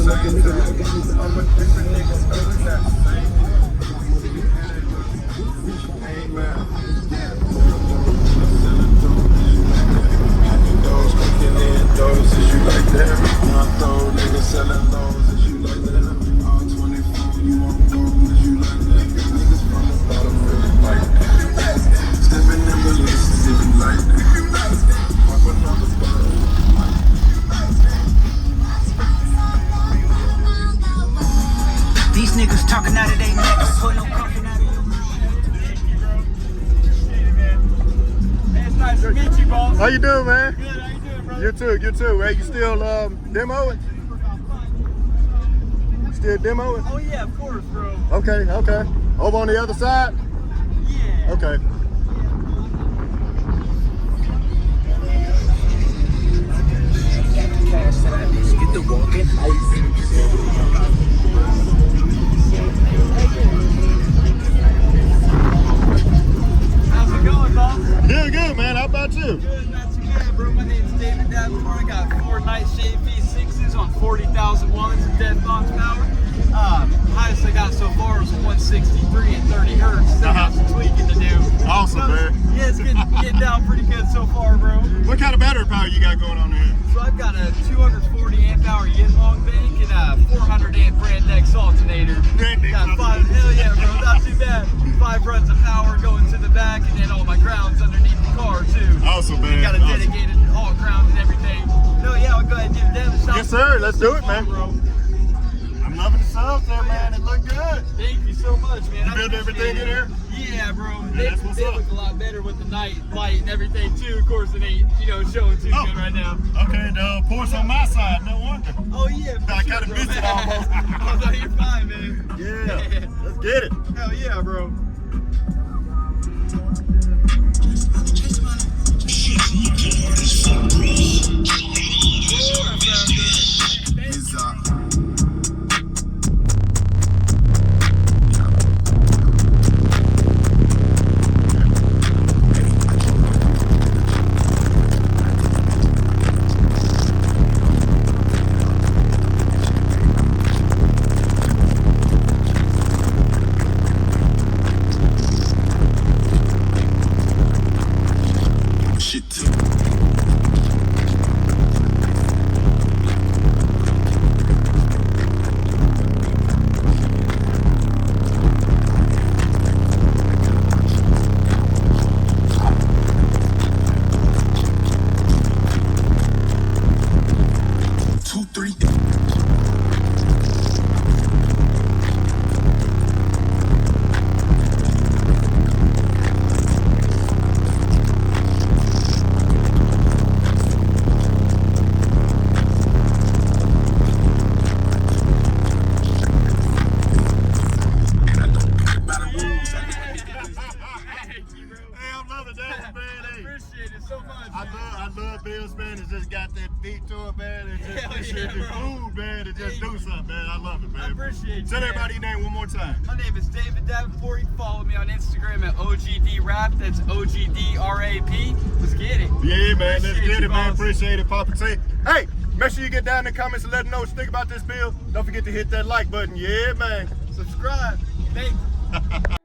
same time. I'm a different nigga, so it's not the same. Amen. Those cooking in those, is you like that? My throw niggas selling those, is you like that? All 24, you want gold, is you like that? Niggas from the bottom really like that. Stepping in the list, is you like that? Pop another bottle. These niggas talking out of their necks, put no comfort out of your Hey, it's nice to meet you, Bonce. How you doing, man? Good, how you doing, brother? You too. Hey, you still demoing? Still demoing? Oh yeah, of course, bro. Okay. Over on the other side? Yeah. Okay. Get the walking. How's it going, Bonce? Good, man. How about you? Good, not too bad, bro. My name's David Davenport. I got 4 NSv6s on 40,000 watts of dead box power. Highest I got so far is 163 at 30 hertz. Still got some tweaking to do. Awesome, man. Yeah, it's getting down pretty good so far, bro. What kind of battery power you got going on here? So I've got a 240 amp hour yin long bank and a 400 amp brand X alternator. Got 5, hell yeah, bro, not too bad. 5 runs of power going to the back, and then all my grounds underneath the car too. Awesome, man. Got a dedicated all ground and everything. No, yeah, I'll go ahead and give them a shot. Yes, sir. Let's do it, man. Bro. I'm loving the subs there, man. It look good. Thank you so much, man. You build everything in here? Yeah, bro. Yeah, that's what's They up. look a lot better with the night light and everything too. Of course, it ain't showing too good right now. Okay, the porch on my side. No wonder. Oh yeah, for I sure, kind of bro. missed it almost. Oh no, you're fine, man. Yeah. Let's get it. Hell yeah, bro. I love Bills, man. It just got that beat to it, man. It just move, man. It just do something, man. I love it, man. I appreciate you. Tell everybody your name one more time. My name is David Davenport. You can follow me on Instagram at OGDRAP. That's OGDRAP. Let's get it. Yeah, man. Let's Appreciate get you, it, man. boss. Appreciate it, Poppa. Hey, make sure you get down in the comments and let them know what you think about this bill. Don't forget to hit that like button. Yeah, man. Subscribe. Thanks.